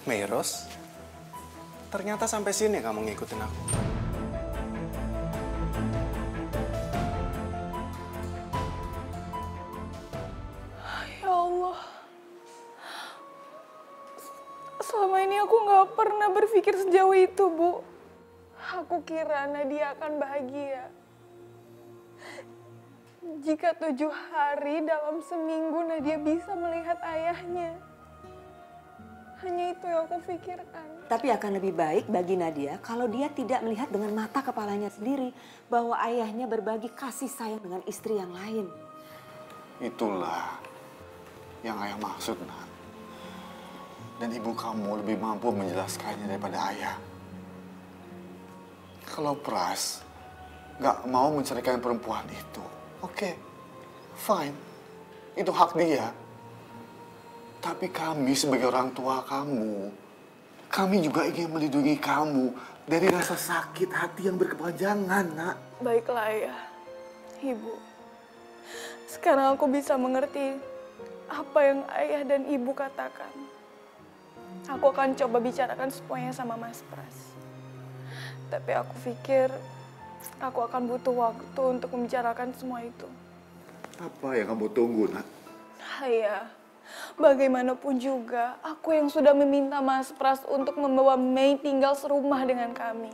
Meros, ternyata sampai sini kamu ngikutin aku. Ya Allah, selama ini aku nggak pernah berpikir sejauh itu, Bu. Aku kira Nadia akan bahagia. Jika 7 hari dalam seminggu Nadia bisa melihat ayahnya. Hanya itu yang aku pikirkan. Tapi akan lebih baik bagi Nadia kalau dia tidak melihat dengan mata kepalanya sendiri bahwa ayahnya berbagi kasih sayang dengan istri yang lain. Itulah yang ayah maksud, Nak. Dan ibu kamu lebih mampu menjelaskannya daripada ayah. Kalau Pras nggak mau menceraikan perempuan itu, oke, fine. Itu hak dia. Tapi kami sebagai orang tua kamu, kami juga ingin melindungi kamu dari rasa sakit hati yang berkepanjangan, Nak. Baiklah, Ayah. Ibu. Sekarang aku bisa mengerti apa yang Ayah dan Ibu katakan. Aku akan coba bicarakan semuanya sama Mas Pras. Tapi aku pikir aku akan butuh waktu untuk membicarakan semua itu. Apa yang kamu tunggu, Nak? Ayah. Bagaimanapun juga, aku yang sudah meminta Mas Pras untuk membawa Mei tinggal serumah dengan kami.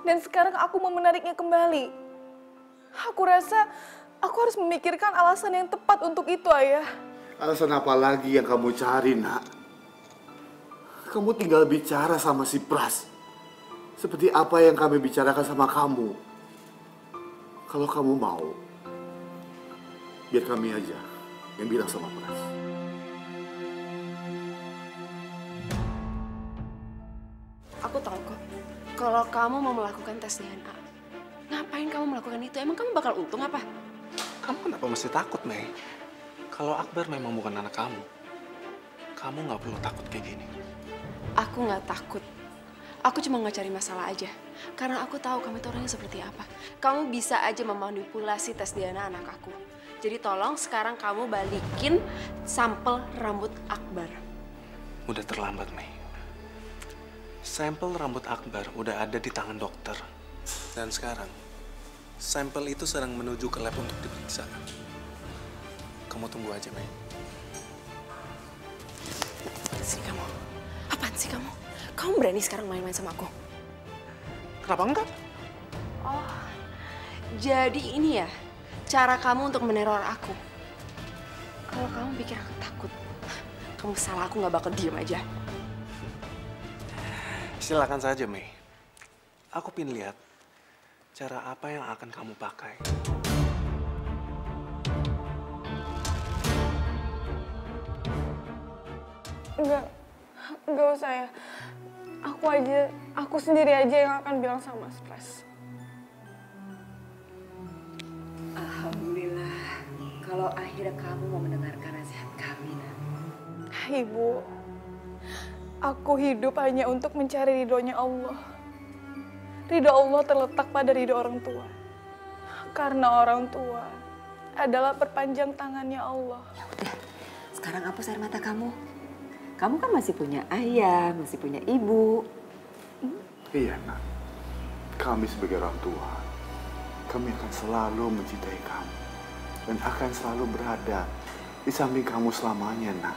Dan sekarang aku mau menariknya kembali. Aku rasa aku harus memikirkan alasan yang tepat untuk itu, Ayah. Alasan apa lagi yang kamu cari, Nak? Kamu tinggal bicara sama si Pras. Seperti apa yang kami bicarakan sama kamu. Kalau kamu mau, biar kami aja yang bilang sama Pras. Aku tahu kok, kalau kamu mau melakukan tes DNA, ngapain kamu melakukan itu? Emang kamu bakal untung apa? Kamu kenapa mesti takut, Mei? Kalau Akbar memang bukan anak kamu nggak perlu takut kayak gini. Aku nggak takut. Aku cuma nggak cari masalah aja. Karena aku tahu kamu itu orangnya seperti apa. Kamu bisa aja memanipulasi tes DNA anak aku. Jadi tolong sekarang kamu balikin sampel rambut Akbar. Udah terlambat, Mei. Sampel rambut Akbar udah ada di tangan dokter. Dan sekarang, sampel itu sedang menuju ke lab untuk diperiksa. Kamu tunggu aja, Mei. Apaan sih kamu? Apaan sih kamu? Kamu berani sekarang main-main sama aku? Kenapa enggak? Oh, jadi ini ya cara kamu untuk meneror aku. Kalau kamu pikir aku takut, kamu salah, aku nggak bakal diem aja. Silakan saja, Mei. Aku pin lihat cara apa yang akan kamu pakai. Enggak usah ya. Aku sendiri aja yang akan bilang sama Mas Pras. Alhamdulillah, kalau akhirnya kamu mau mendengarkan nasihat kami, Nak. Ibu, aku hidup hanya untuk mencari ridhonya Allah. Ridho Allah terletak pada ridho orang tua. Karena orang tua adalah perpanjang tangannya Allah. Ya udah, sekarang hapus air mata kamu. Kamu kan masih punya ayah, masih punya ibu. Iya, Nak. Kami sebagai orang tua, kami akan selalu mencintai kamu. Dan akan selalu berada di samping kamu selamanya, Nak.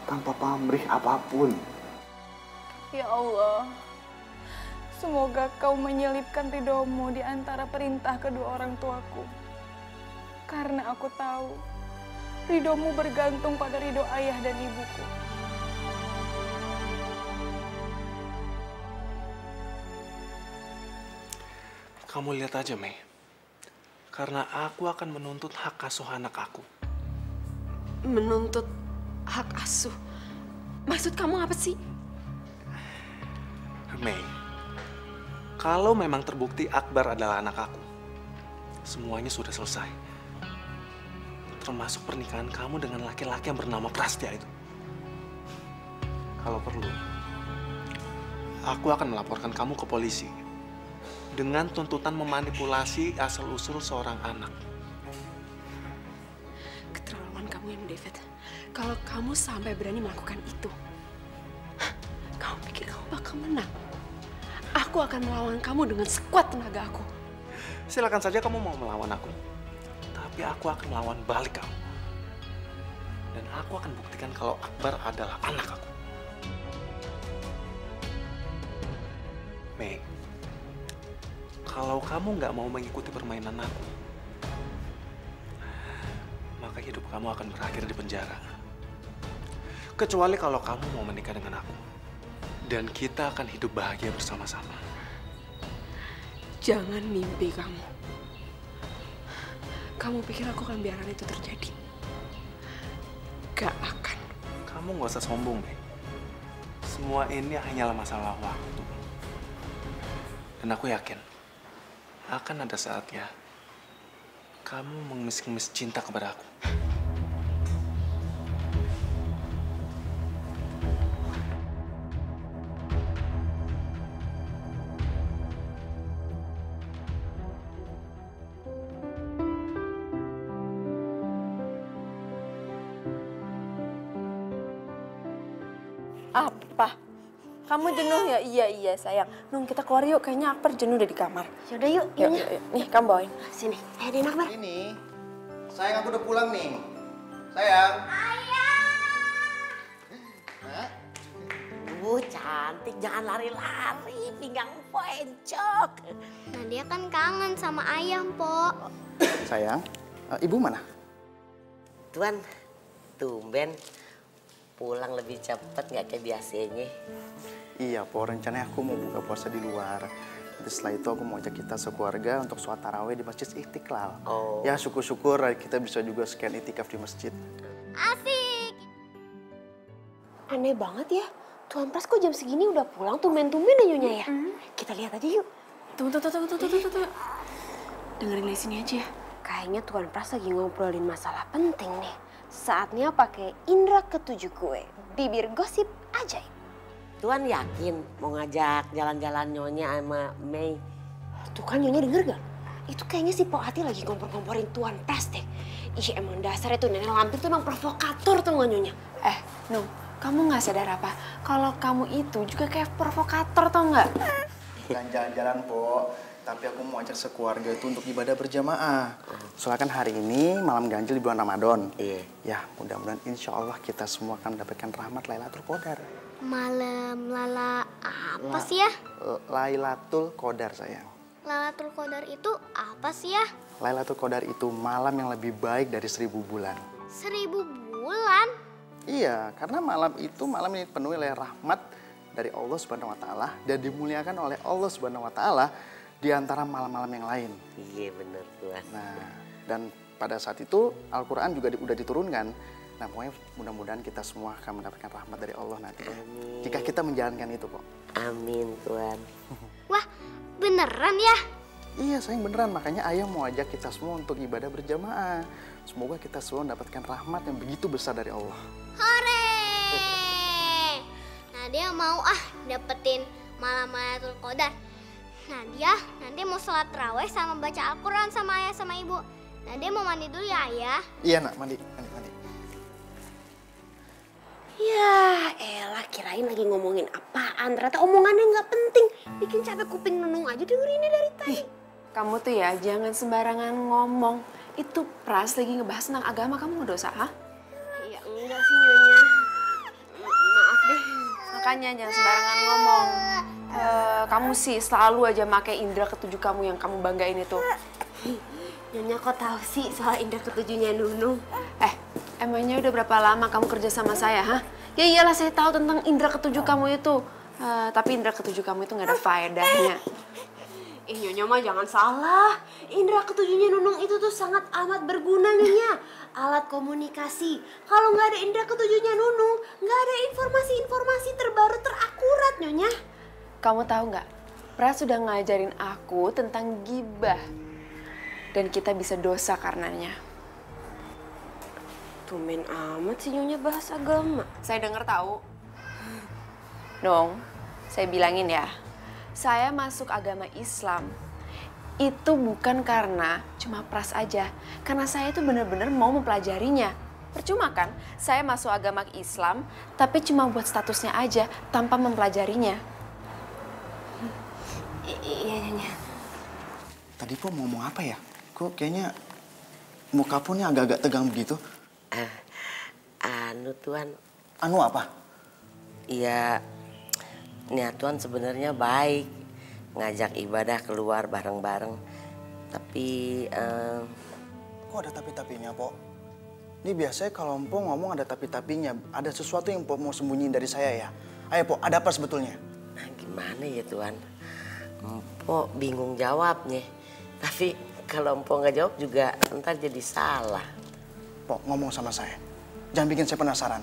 Tanpa pamrih apapun. Ya Allah, semoga kau menyelipkan ridhomu di antara perintah kedua orang tuaku. Karena aku tahu, ridhomu bergantung pada ridho ayah dan ibuku. Kamu lihat aja, Mei. Karena aku akan menuntut hak asuh anak aku. Menuntut hak asuh? Maksud kamu apa sih? Mei, kalau memang terbukti Akbar adalah anak aku, semuanya sudah selesai. Termasuk pernikahan kamu dengan laki-laki yang bernama Prastya itu. Kalau perlu, aku akan melaporkan kamu ke polisi dengan tuntutan memanipulasi asal-usul seorang anak. Keterlaluan kamu ya, David. Kalau kamu sampai berani melakukan itu, akan menang. Aku akan melawan kamu dengan sekuat tenaga aku. Silakan saja kamu mau melawan aku. Tapi aku akan melawan balik kamu. Dan aku akan buktikan kalau Akbar adalah anak aku. Mei, kalau kamu nggak mau mengikuti permainan aku, maka hidup kamu akan berakhir di penjara. Kecuali kalau kamu mau menikah dengan aku. Dan kita akan hidup bahagia bersama-sama. Jangan mimpi kamu. Kamu pikir aku akan biarkan itu terjadi? Gak akan. Kamu nggak usah sombong, Mei. Semua ini hanyalah masalah waktu. Dan aku yakin, akan ada saatnya kamu mengemis-ngemis cinta kepada aku. Apa? Kamu jenuh ya? Iya sayang. Nung kita keluar yuk, kayaknya Akbar jenuh udah di kamar. Yaudah yuk, Yuk. Nih kamu bawain. Sini, ayo Akbar. Ini, sayang aku udah pulang nih. Sayang. Ayah. Cantik, jangan lari-lari, pinggang Mpo encok. Nadia kan kangen sama ayah, Mpok. Sayang, ibu mana? Tuan, tumben pulang lebih cepet nggak kayak biasanya. Iya, Po. Rencananya aku mau buka puasa di luar. Nanti setelah itu aku mau ajak kita sekeluarga untuk sholat tarawih di Masjid Istiqlal. Oh. Ya, syukur-syukur kita bisa juga sekian itikaf di masjid. Asik! Aneh banget ya. Tuan Pras kok jam segini udah pulang tumben-tumben ya Nyonya ya? Kita lihat aja yuk. Tunggu. Dengerin dari sini aja. Kayaknya Tuan Pras lagi ngobrolin masalah penting nih. Saatnya pakai indera ketujuh gue. Bibir gosip ajaib. Tuan yakin mau ngajak jalan-jalan Nyonya sama Mei? Tuh kan Nyonya denger gak? Itu kayaknya si Po Ati lagi ngompor-ngomporin Tuan Pras deh. Ih emang dasar itu nenek lampir tuh emang provokator tuh gak Nyonya? Nung, kamu gak sadar apa? Kalau kamu itu juga kayak provokator tau gak? Dan jalan-jalan, Po. Tapi aku mau ajak sekeluarga itu untuk ibadah berjamaah. Soalnya kan hari ini malam ganjil di bulan Ramadan. Iya. Ya, mudah-mudahan insya Allah kita semua akan mendapatkan rahmat Lailatul Qadar. Malam lala apa sih ya? Lailatul Qadar, sayang. Lailatul Qadar itu apa sih ya? Lailatul Qadar itu malam yang lebih baik dari 1000 bulan. 1000 bulan? Iya, karena malam itu malam ini penuh oleh rahmat dari Allah Subhanahu wa taala dan dimuliakan oleh Allah Subhanahu wa taala di antara malam-malam yang lain. Iya bener Tuan. Nah, dan pada saat itu Al-Qur'an juga udah diturunkan. Nah, pokoknya mudah-mudahan kita semua akan mendapatkan rahmat dari Allah nanti. Amin. Jika kita menjalankan itu, kok. Amin Tuan. Wah, beneran ya? Iya, sayang beneran. Makanya ayah mau ajak kita semua untuk ibadah berjamaah. Semoga kita semua mendapatkan rahmat yang begitu besar dari Allah. Hore! Nadia mau dapetin malam Lailatul Qadar. Nadia nanti mau sholat tarawih sama baca Al-Quran sama ayah sama ibu. Nadia mau mandi dulu ya ayah. Iya, nak. Mandi. Ya elah kirain lagi ngomongin apaan. Ternyata omongannya nggak penting. Bikin capek kuping Nunung aja dengerinnya dari tadi. Kamu tuh ya jangan sembarangan ngomong. Itu Pras lagi ngebahas tentang agama, kamu nggak dosa, ha? Iya enggak sih Nyonya. Maaf deh. Makanya jangan sembarangan ngomong. Kamu sih selalu aja pakai indera ketujuh kamu yang kamu banggain itu. Nyonya kok tahu sih soal indera ketujuhnya Nunung? Emangnya udah berapa lama kamu kerja sama saya, ha? Ya iyalah saya tahu tentang indera ketujuh kamu itu. Tapi indera ketujuh kamu itu nggak ada faedahnya. Nyonya mah jangan salah. Indera ketujuhnya Nunung itu tuh sangat amat berguna Nyonya. Alat komunikasi. Kalau nggak ada indera ketujuhnya Nunung, nggak ada informasi-informasi terbaru terakurat Nyonya. Kamu tahu nggak? Pras sudah ngajarin aku tentang gibah. Dan kita bisa dosa karenanya. Tumben amat sih Nyonya bahas agama. Saya dengar tahu. Dong, saya bilangin ya. Saya masuk agama Islam. Itu bukan karena cuma Pras aja. Karena saya itu benar-benar mau mempelajarinya. Percuma kan saya masuk agama Islam, tapi cuma buat statusnya aja tanpa mempelajarinya. Iya, Nyonya. Tadi Po mau ngomong apa ya? Kok kayaknya muka Po nih agak-agak tegang begitu? Anu Tuan, Anu apa? ya niat Tuan sebenarnya baik, ngajak ibadah keluar bareng-bareng. Tapi Kok ada tapi-tapinya, Po? Ini biasanya kalau Po ngomong ada tapi-tapinya. Ada sesuatu yang Po mau sembunyiin dari saya ya? Ayo Po, ada apa sebetulnya? nah gimana ya Tuan? Empok bingung jawabnya. Tapi kalau Empok nggak jawab juga ntar jadi salah. Po, ngomong sama saya. Jangan bikin saya penasaran.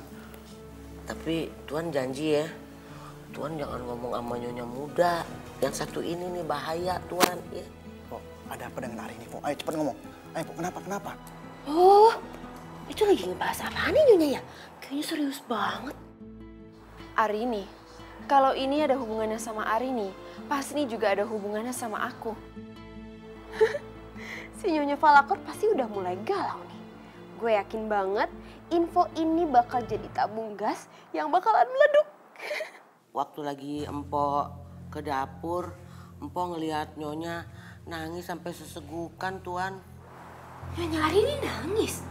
Tapi Tuan janji ya, Tuan jangan ngomong sama nyonya muda. Yang satu ini nih bahaya Tuan. Ya. Po, ada apa dengan hari ini, Po? Ayo cepet ngomong. Ayo Po, kenapa? Oh, itu lagi ngebahas apaan nih Nyonya ya? Kayaknya serius banget. Arini, kalau ini ada hubungannya sama Arini, pasti ini juga ada hubungannya sama aku. Si Nyonya Falakor pasti udah mulai galau nih. Gue yakin banget info ini bakal jadi tabung gas yang bakalan meleduk. Waktu lagi Empok ke dapur, Empok ngelihat nyonya nangis sampai sesegukan Tuan. Nyonya Arini nangis?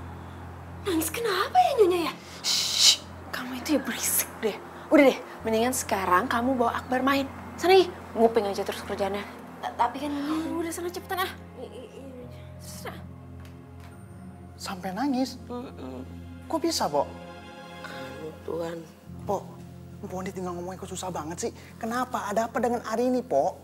Nangis kenapa ya Nyonya ya? Shh, kamu itu ya berisik deh. Udah deh, mendingan sekarang kamu bawa Akbar main. Sana nih, nguping aja terus kerjaannya. Tapi kan Nyonya... Udah sana cepetan ah. Sana. Sampai nangis? Kok bisa, Po? Anu Tuan, Po, Empok ini tinggal ngomongnya kok susah banget sih. Kenapa? Ada apa dengan Arini, Po?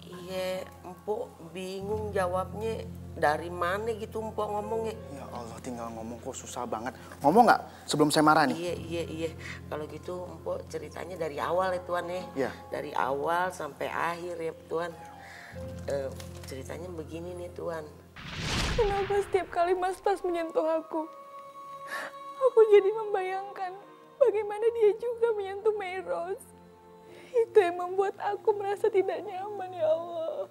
iya Empok bingung jawabnya. Dari mana gitu Empok ngomongnya. Ya Allah, tinggal ngomong kok susah banget. Ngomong nggak sebelum saya marah nih? Iya. Kalau gitu Empok ceritanya dari awal ya Tuan ya. Iya. Dari awal sampai akhir ya Tuan. Ceritanya begini nih Tuan. Kenapa setiap kali Mas Pras menyentuh aku jadi membayangkan bagaimana dia juga menyentuh Meros. Itu yang membuat aku merasa tidak nyaman, ya Allah.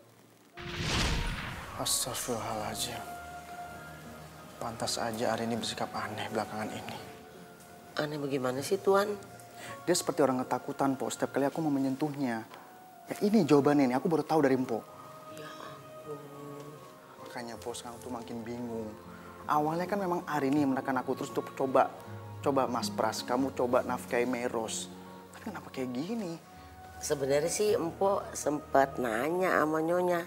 Astagfirullahaladzim. Pantas aja Arini bersikap aneh belakangan ini. Aneh bagaimana sih Tuan? Dia seperti orang ketakutan, Po. Setiap kali aku mau menyentuhnya. Ya ini jawabannya nih, aku baru tahu dari Empo. Ya ampun. Makanya Po sekarang tuh makin bingung. Awalnya kan memang Arini yang menekan aku terus untuk coba Mas Pras, kamu coba nafkahi Meros. Tapi kenapa kayak gini? Sebenarnya sih Empok sempat nanya sama nyonya.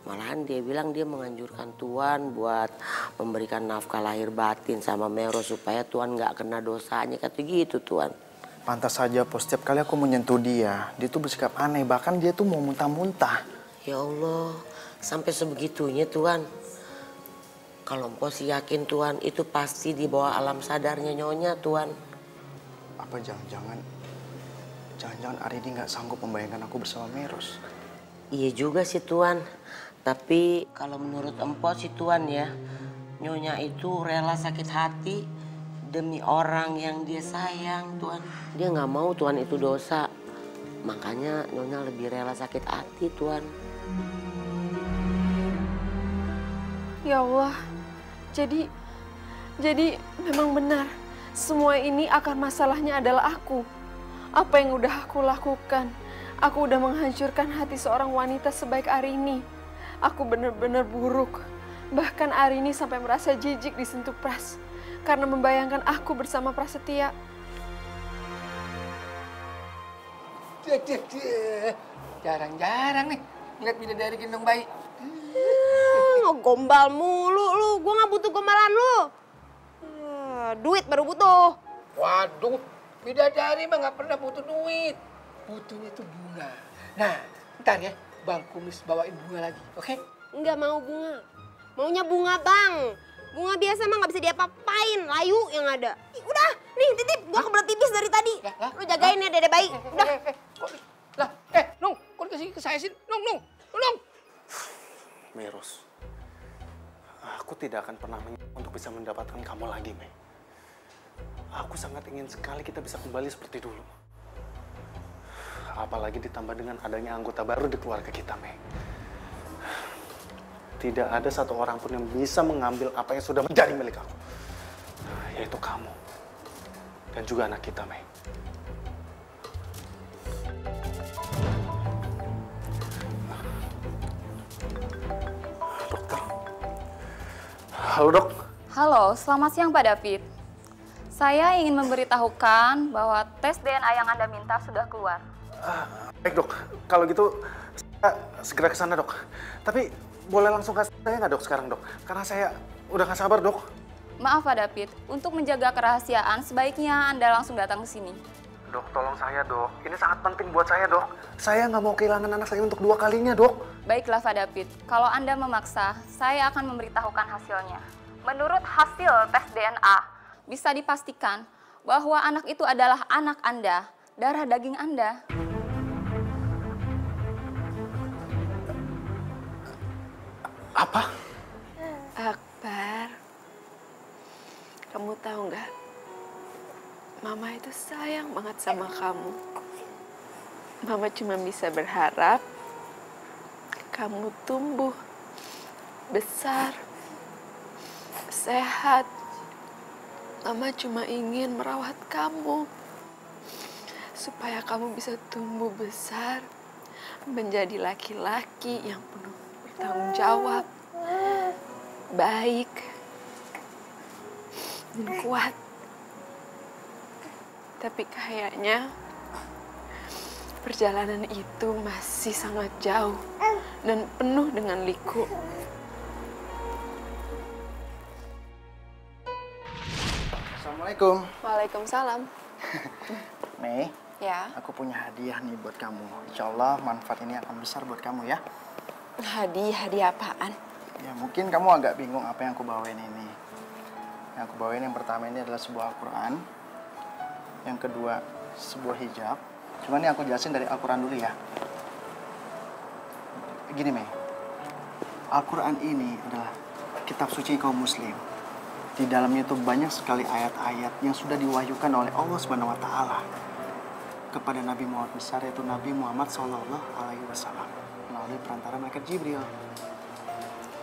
Malahan dia bilang dia menganjurkan Tuan buat memberikan nafkah lahir batin sama Meros supaya Tuan nggak kena dosanya, kata gitu Tuan. Pantas saja, Po. Setiap kali aku menyentuh dia tuh bersikap aneh. Bahkan dia tuh mau muntah-muntah. Ya Allah, sampai sebegitunya Tuan. Kalau Empok sih yakin Tuan, itu pasti di bawah alam sadarnya nyonya Tuan. Apa jangan-jangan Arini nggak sanggup membayangkan aku bersama Meros? Iya juga sih Tuan. Tapi kalau menurut Empok sih Tuan ya, nyonya itu rela sakit hati demi orang yang dia sayang Tuan. Dia nggak mau Tuan itu dosa. Makanya nyonya lebih rela sakit hati Tuan. Ya Allah, jadi memang benar. Semua ini akar masalahnya adalah aku. Apa yang udah aku lakukan? Aku udah menghancurkan hati seorang wanita sebaik Arini. Aku benar-benar buruk. Bahkan Arini sampai merasa jijik disentuh Pras karena membayangkan aku bersama Prasetya. Jarang-jarang nih ngeliat bidadari gendong bayi. Ngegombal mulu lu, gue gak butuh gombalan lu. Duit baru butuh. Waduh, bidadari mah gak pernah butuh duit. Butuhnya tuh bunga. Nah, ntar ya Bang Kumis bawain bunga lagi, oke? Nggak mau bunga. Maunya bunga bang. Bunga biasa mah nggak bisa diapa-apain, layu yang ada. Ih, udah, nih titip, gua kebelet tipis dari tadi. Lu jagain ya dede bayi, udah. Nung, kok dikasih ke saya sih? Nung. Meros, aku tidak akan pernah untuk bisa mendapatkan kamu lagi, Mei. Aku sangat ingin sekali kita bisa kembali seperti dulu. Apalagi ditambah dengan adanya anggota baru di keluarga kita, Mei. Tidak ada satu orang pun yang bisa mengambil apa yang sudah menjadi milik aku. Yaitu kamu. Dan juga anak kita, Mei. Dokter. Halo, Dok. Halo, selamat siang Pak David. Saya ingin memberitahukan bahwa tes DNA yang Anda minta sudah keluar. Baik, Dok. Kalau gitu, saya segera ke sana, Dok. Tapi boleh langsung kasih saya nggak, Dok, sekarang, Dok? Karena saya udah nggak sabar, Dok. Maaf Pak David, untuk menjaga kerahasiaan sebaiknya Anda langsung datang ke sini. Dok, tolong saya, Dok. Ini sangat penting buat saya, Dok. Saya nggak mau kehilangan anak saya untuk 2 kalinya, Dok. Baiklah Pak David, kalau Anda memaksa, saya akan memberitahukan hasilnya. Menurut hasil tes DNA, bisa dipastikan bahwa anak itu adalah anak Anda, darah daging Anda. Apa? Akbar, kamu tahu nggak? Mama itu sayang banget sama kamu. Mama cuma bisa berharap kamu tumbuh besar, sehat. Mama cuma ingin merawat kamu supaya kamu bisa tumbuh besar menjadi laki-laki yang penuh bertanggung jawab, baik, dan kuat. Tapi kayaknya perjalanan itu masih sangat jauh dan penuh dengan liku. Assalamualaikum. Waalaikumsalam. Mei, Ya, aku punya hadiah nih buat kamu. Insya Allah manfaat ini akan besar buat kamu ya. hadiah apaan? Ya mungkin kamu agak bingung apa yang aku bawain ini. Yang aku bawain yang pertama ini adalah sebuah Al-Quran. Yang kedua sebuah hijab. Cuman ini aku jelasin dari Al-Quran dulu ya. Gini Mei, Al-Quran ini adalah kitab suci kaum muslim. Di dalamnya itu banyak sekali ayat-ayat yang sudah diwahyukan oleh Allah Subhanahu wa taala kepada Nabi Muhammad besar, yaitu Nabi Muhammad SAW melalui perantara malaikat Jibril.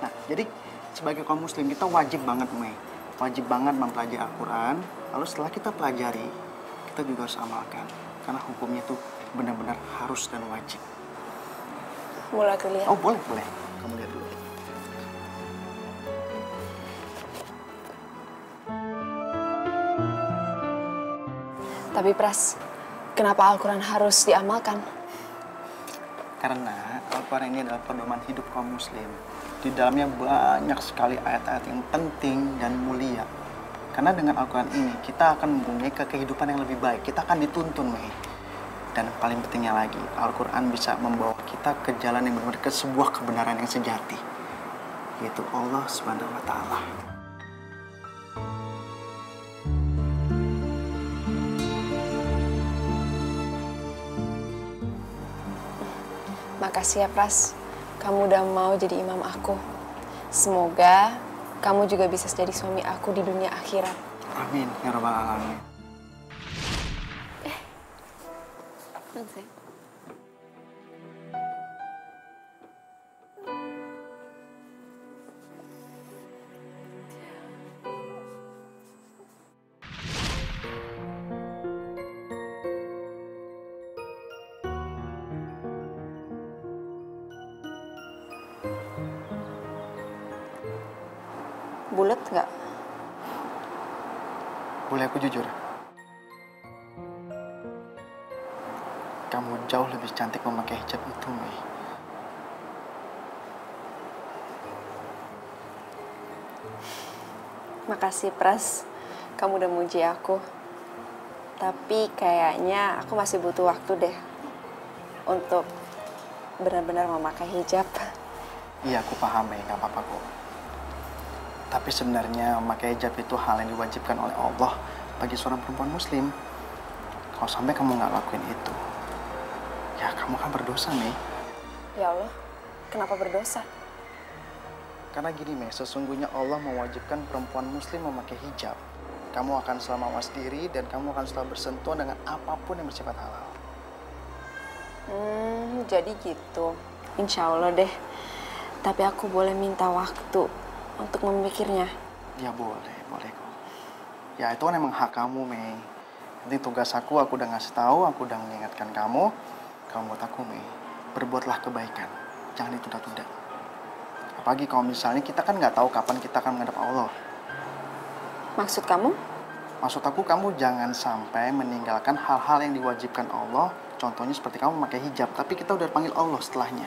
Nah, jadi sebagai kaum muslim kita wajib banget Mei, wajib banget mempelajari Al-Quran. Lalu setelah kita pelajari, kita juga harus amalkan karena hukumnya itu benar-benar harus dan wajib. Mulai terlihat. Oh boleh, boleh. Kamu lihat dulu. Tapi Pras, kenapa Al-Quran harus diamalkan? Karena Al-Quran ini adalah pedoman hidup kaum muslim. Di dalamnya banyak sekali ayat-ayat yang penting dan mulia. Karena dengan Al-Quran ini kita akan mempunyai kehidupan yang lebih baik. Kita akan dituntun, Mei. Dan paling pentingnya lagi, Al-Quran bisa membawa kita ke jalan yang benar-benar ke sebuah kebenaran yang sejati. Yaitu Allah Subhanahu wa taala. Makasih ya Pras, kamu udah mau jadi imam aku. Semoga kamu juga bisa jadi suami aku di dunia akhirat. Amin ya rabbal alamin. Bulet nggak? Boleh aku jujur? Kamu jauh lebih cantik memakai hijab itu, Mei. Makasih Pras, kamu udah muji aku. Tapi kayaknya aku masih butuh waktu deh untuk benar-benar memakai hijab. Iya, aku paham, Mei. Nggak apa-apa kok. Tapi sebenarnya memakai hijab itu hal yang diwajibkan oleh Allah bagi seorang perempuan muslim. Kalau sampai kamu nggak lakuin itu, ya kamu akan berdosa, Mei. Ya Allah, kenapa berdosa? Karena gini, Mei, sesungguhnya Allah mewajibkan perempuan muslim memakai hijab. Kamu akan selalu mawas diri dan kamu akan selalu bersentuhan dengan apapun yang bersifat halal. Jadi gitu. Insya Allah deh. Tapi aku boleh minta waktu untuk memikirnya. Ya boleh kok. Ya itu kan emang hak kamu, Mei. Nanti tugas aku udah ngasih tahu, aku udah mengingatkan kamu. Kamu buat aku, Mei, berbuatlah kebaikan, jangan ditunda-tunda. Apalagi kalau misalnya kita kan nggak tahu kapan kita akan menghadap Allah. Maksud kamu? Maksud aku kamu jangan sampai meninggalkan hal-hal yang diwajibkan Allah. Contohnya seperti kamu memakai hijab, tapi kita udah panggil Allah setelahnya.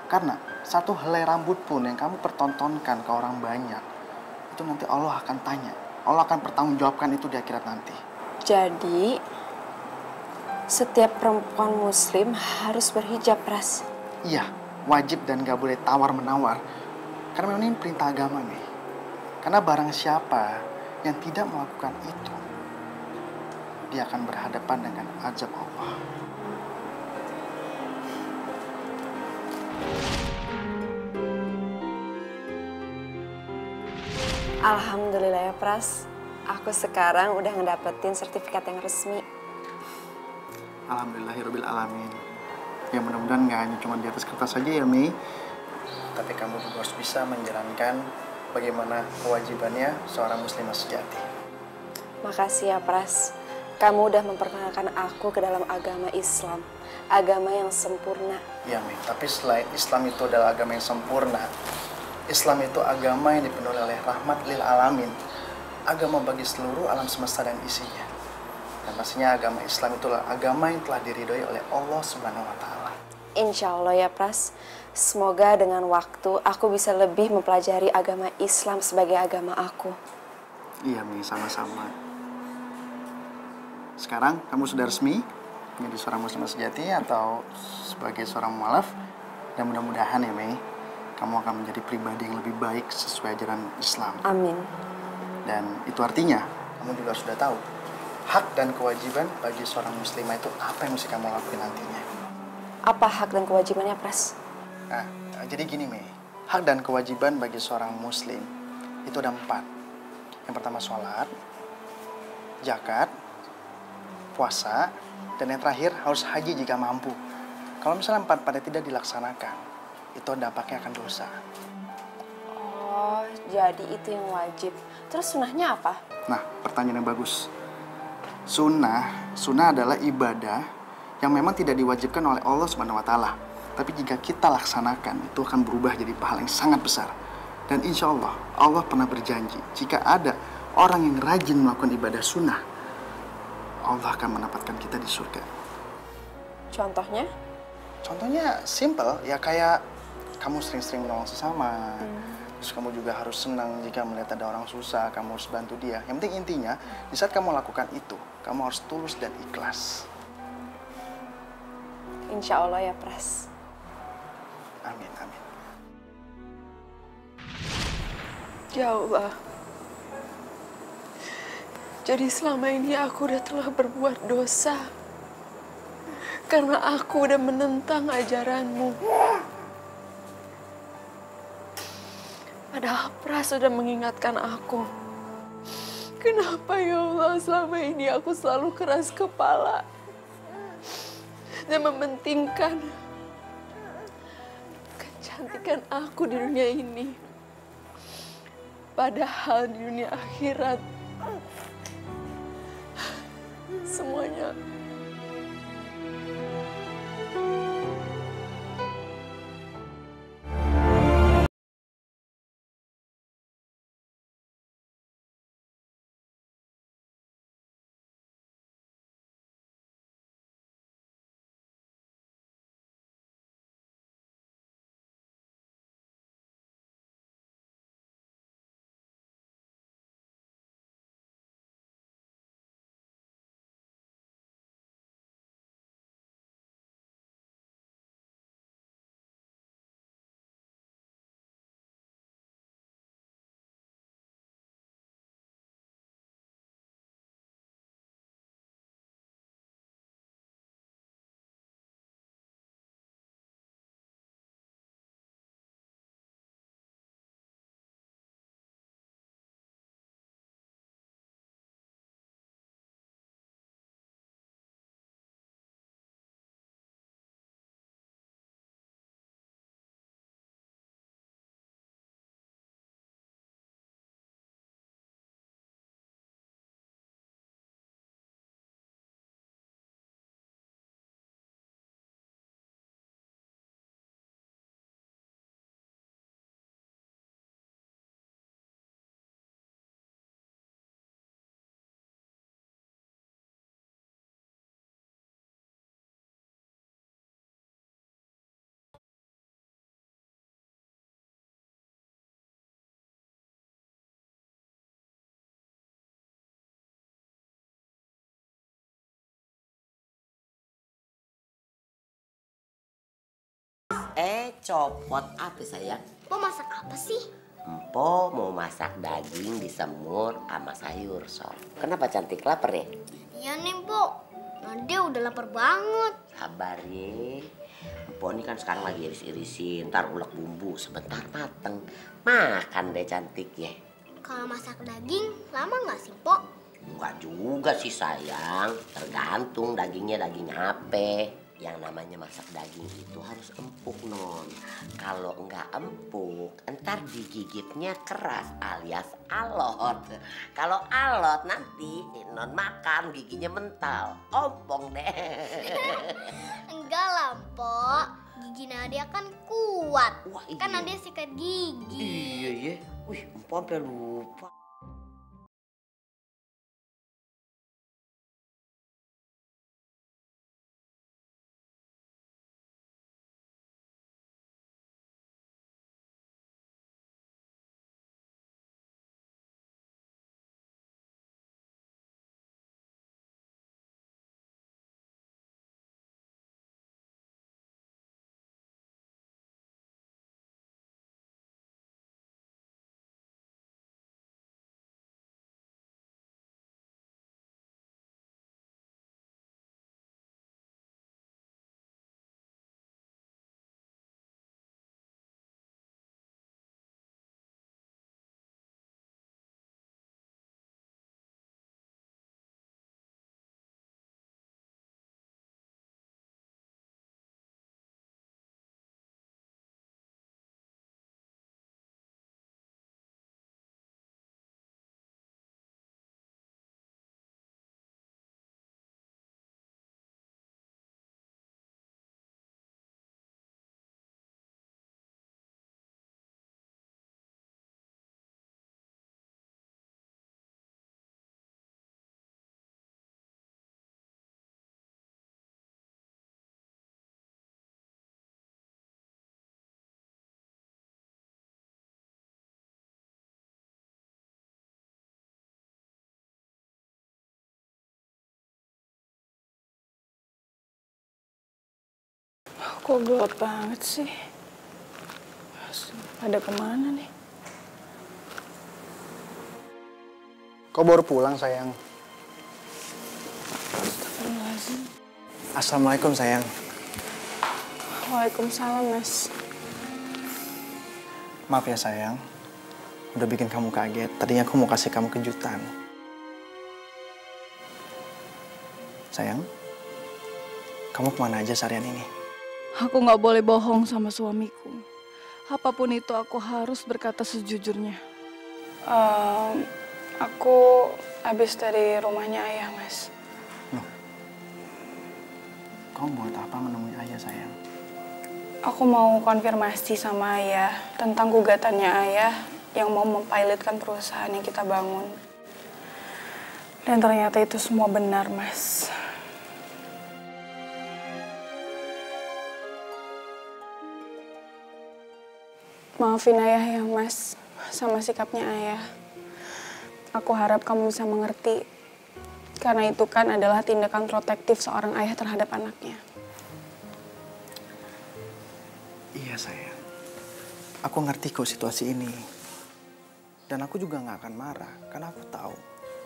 Karena satu helai rambut pun yang kamu pertontonkan ke orang banyak, itu nanti Allah akan tanya. Allah akan pertanggungjawabkan itu di akhirat nanti. Jadi, setiap perempuan muslim harus berhijab, Pras? Iya, wajib dan gak boleh tawar-menawar. Karena memang ini perintah agama nih. Karena barang siapa yang tidak melakukan itu, dia akan berhadapan dengan azab Allah. Alhamdulillah ya, Pras. Aku sekarang udah ngedapetin sertifikat yang resmi. Alhamdulillahirabbil alamin. Ya mudah-mudahan nggak hanya cuma di atas kertas saja ya, Mi. Tapi kamu juga harus bisa menjalankan bagaimana kewajibannya seorang muslimah sejati. Makasih ya, Pras. Kamu udah memperkenalkan aku ke dalam agama Islam. Agama yang sempurna. Ya, Mi. Tapi selain Islam itu adalah agama yang sempurna, Islam itu agama yang dipenuhi oleh rahmat lil alamin. Agama bagi seluruh alam semesta dan isinya. Dan pastinya agama Islam itulah agama yang telah diridhoi oleh Allah Subhanahu wa Ta'ala. Insya Allah ya, Pras. Semoga dengan waktu aku bisa lebih mempelajari agama Islam sebagai agama aku. Iya, Mi, sama-sama. Sekarang kamu sudah resmi menjadi seorang muslimah sejati atau sebagai seorang mualaf. Dan mudah-mudahan ya, Mi, kamu akan menjadi pribadi yang lebih baik sesuai ajaran Islam. Amin. Dan itu artinya kamu juga sudah tahu hak dan kewajiban bagi seorang muslimah itu apa yang mesti kamu lakukan nantinya. Apa hak dan kewajibannya, Pras? Nah, jadi gini, Mei. Hak dan kewajiban bagi seorang muslim itu ada 4. Yang pertama sholat, zakat, puasa, dan yang terakhir harus haji jika mampu. Kalau misalnya 4 pada tidak dilaksanakan, itu dampaknya akan dosa. Oh, jadi itu yang wajib. Terus sunnahnya apa? Nah, pertanyaan yang bagus. Sunnah adalah ibadah yang memang tidak diwajibkan oleh Allah Subhanahu wa Ta'ala. Tapi jika kita laksanakan, itu akan berubah jadi pahala yang sangat besar. Dan insya Allah, Allah pernah berjanji, jika ada orang yang rajin melakukan ibadah sunnah, Allah akan menempatkan kita di surga. Contohnya? Contohnya simple, ya kayak kamu sering-sering menolong sesama. Terus kamu juga harus senang jika melihat ada orang susah, kamu harus bantu dia. Yang penting intinya, di saat kamu lakukan itu, kamu harus tulus dan ikhlas. Insya Allah ya, Pras. Amin, amin. Ya Allah. Jadi selama ini aku udah telah berbuat dosa. Karena aku udah menentang ajaranmu. Padahal Pras sudah mengingatkan aku. Kenapa ya Allah selama ini aku selalu keras kepala. Dan mementingkan kecantikan aku di dunia ini. Padahal di dunia akhirat semuanya Copot apa sayang? Po masak apa sih? Empo mau masak daging disemur sama sayur, Sol. Kenapa cantik, lapar ya? Iya nih, Po. Nadia udah lapar banget. Sabar ya. Empo ini kan sekarang lagi iris-irisin, ntar ulek bumbu sebentar mateng. Makan deh cantik ya. Kalau masak daging, lama nggak sih, Po? Enggak juga sih sayang, tergantung dagingnya daging apa. Yang namanya masak daging itu harus empuk, Non. Kalau enggak empuk, ntar digigitnya keras alias alot. Kalau alot nanti Non makan giginya mental, ompong deh. Enggak lah, Po. Gigi Nadia kan kuat. Wah, iya. Kan Nadia sikat gigi. Iya, iya. Wih, Empo sampai lupa. Kok gelap banget sih? Pada kemana nih? Kau baru pulang, sayang. Astagfirullahaladzim. Assalamualaikum, sayang. Waalaikumsalam, Mas. Maaf ya, sayang. Udah bikin kamu kaget. Tadinya aku mau kasih kamu kejutan. Sayang, kamu kemana aja seharian ini? Aku nggak boleh bohong sama suamiku. Apapun itu aku harus berkata sejujurnya. Aku habis dari rumahnya ayah, Mas. Loh, kamu buat apa menemui ayah, sayang? Aku mau konfirmasi sama ayah tentang gugatannya ayah yang mau mempilotkan perusahaan yang kita bangun. Dan ternyata itu semua benar, Mas. Maafin ayah ya, Mas, sama sikapnya ayah. Aku harap kamu bisa mengerti. Karena itu kan adalah tindakan protektif seorang ayah terhadap anaknya. Iya, sayang. Aku ngerti kok situasi ini. Dan aku juga gak akan marah. Karena aku tahu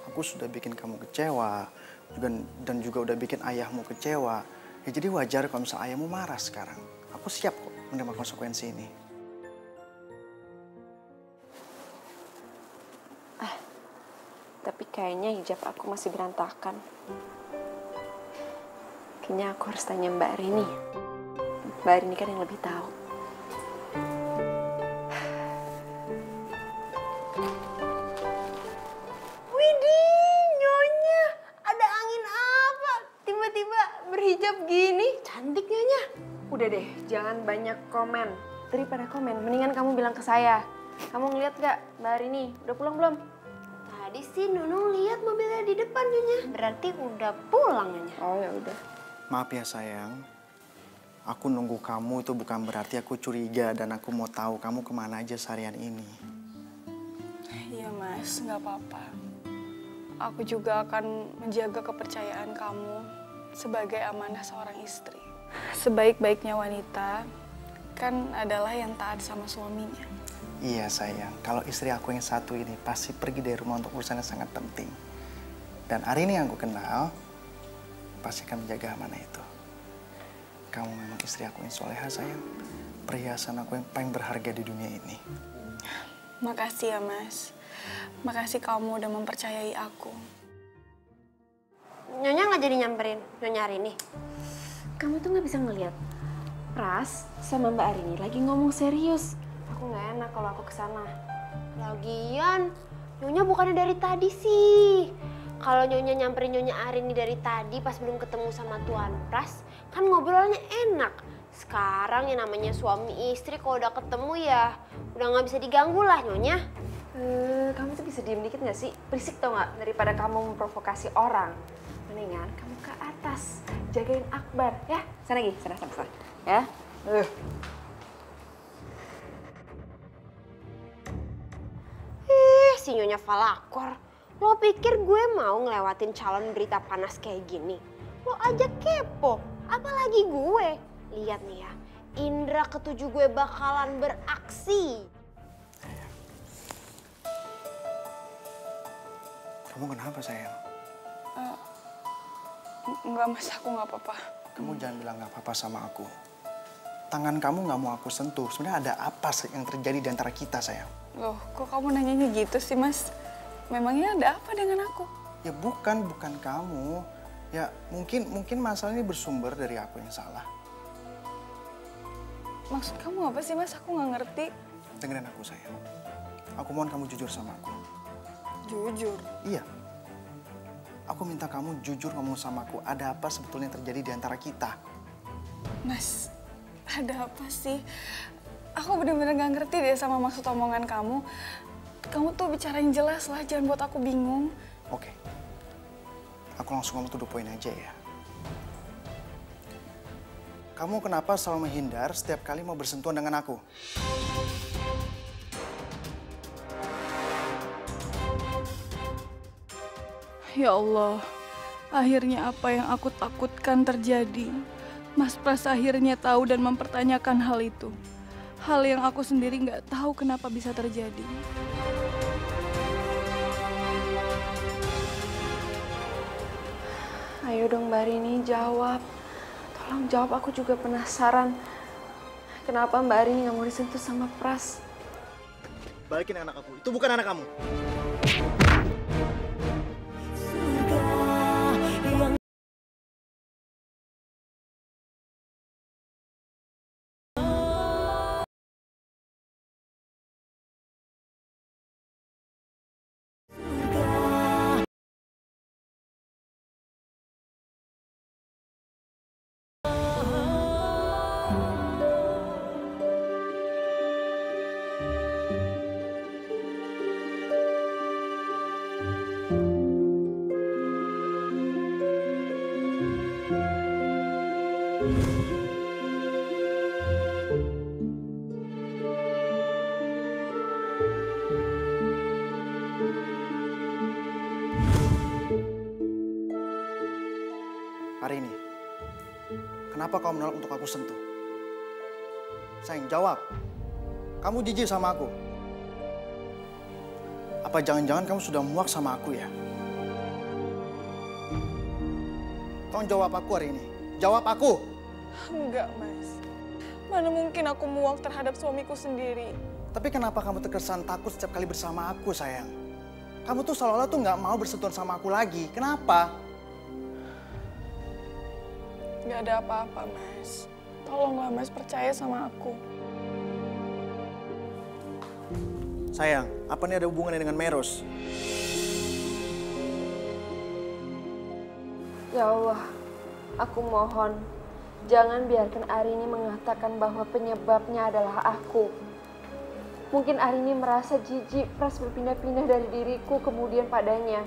aku sudah bikin kamu kecewa. Dan juga udah bikin ayahmu kecewa. Ya jadi wajar kalau misalnya ayahmu marah sekarang. Aku siap kok menerima konsekuensi ini. Tapi kayaknya hijab aku masih berantakan. Kayaknya aku harus tanya Mbak Rini. Mbak Rini kan yang lebih tahu. Widih, Nyonya. Ada angin apa? Tiba-tiba berhijab gini. Cantik, Nyonya. Udah deh, jangan banyak komen. Daripada komen, mendingan kamu bilang ke saya. Kamu ngeliat gak Mbak Rini? Udah pulang belum? Tadi sih Nunung lihat mobilnya di depan, Nyonya. Berarti udah pulang, Nyonya. Oh ya udah. Maaf ya, sayang. Aku nunggu kamu itu bukan berarti aku curiga dan aku mau tahu kamu kemana aja seharian ini. Iya, Mas, nggak apa-apa. Aku juga akan menjaga kepercayaan kamu sebagai amanah seorang istri. Sebaik-baiknya wanita, kan adalah yang taat sama suaminya. Iya sayang, kalau istri aku yang satu ini pasti pergi dari rumah untuk urusan yang sangat penting. Dan hari ini yang aku kenal, pasti akan menjaga amanah itu. Kamu memang istri aku yang soleha sayang. Perhiasan aku yang paling berharga di dunia ini. Makasih ya Mas. Makasih kamu udah mempercayai aku. Nyonya nggak jadi nyamperin Nyonya Arini. Kamu tuh nggak bisa ngeliat Pras sama Mbak Arini lagi ngomong serius. Aku nggak enak kalau aku kesana. Lagian Nyonya bukannya dari tadi sih. Kalau Nyonya nyamperin Nyonya Arini dari tadi pas belum ketemu sama Tuan Pras, kan ngobrolnya enak. Sekarang yang namanya suami istri kalau udah ketemu ya udah nggak bisa diganggu lah Nyonya. Kamu tuh bisa diem dikit nggak sih? Berisik tau nggak? Daripada kamu memprovokasi orang. Mendingan kamu ke atas, jagain Akbar ya. Sana lagi, sana. Ya. Si Nyonya Falakor, lo pikir gue mau ngelewatin calon berita panas kayak gini? Lo aja kepo, apalagi gue. Lihat nih ya, indra ketujuh gue bakalan beraksi. Kamu kenapa sayang? Enggak Mas, aku nggak apa-apa. Kamu jangan bilang nggak apa-apa sama aku. Tangan kamu nggak mau aku sentuh. Sebenarnya ada apa yang terjadi di antara kita sayang? Loh, kok kamu nanyanya gitu sih Mas? Memangnya ada apa dengan aku? Ya bukan kamu. Ya mungkin masalah ini bersumber dari aku yang salah. Maksud kamu apa sih Mas? Aku nggak ngerti. Dengerin aku sayang. Aku mohon kamu jujur sama aku. Jujur? Iya. Aku minta kamu jujur ngomong sama aku. Ada apa sebetulnya yang terjadi di antara kita? Mas, ada apa sih? Aku bener-bener gak ngerti deh sama maksud omongan kamu. Kamu tuh bicara yang jelas lah, jangan buat aku bingung. Oke. Aku langsung ngomong to the point aja ya. Kamu kenapa selalu menghindar setiap kali mau bersentuhan dengan aku? Ya Allah, akhirnya apa yang aku takutkan terjadi. Mas Pras akhirnya tahu dan mempertanyakan hal itu. Hal yang aku sendiri nggak tahu kenapa bisa terjadi. Ayo dong Mbak Arini, jawab. Tolong jawab, aku juga penasaran. Kenapa Mbak Arini nggak mau disentuh sama Pras? Balikin anak aku, itu bukan anak kamu. Hari ini, kenapa kau menolak untuk aku sentuh? Sayang, jawab. Kamu jijik sama aku? Apa jangan-jangan kamu sudah muak sama aku ya? Tolong jawab aku hari ini. Jawab aku. Enggak, Mas. Mana mungkin aku muak terhadap suamiku sendiri. Tapi kenapa kamu terkesan takut setiap kali bersama aku, sayang? Kamu tuh seolah-olah tuh nggak mau bersentuhan sama aku lagi. Kenapa? Gak ada apa-apa, Mas. Tolonglah, Mas, percaya sama aku. Sayang, apa ini ada hubungannya dengan Meros? Ya Allah, aku mohon, jangan biarkan Arini mengatakan bahwa penyebabnya adalah aku. Mungkin Arini merasa jijik Pras berpindah-pindah dari diriku kemudian padanya.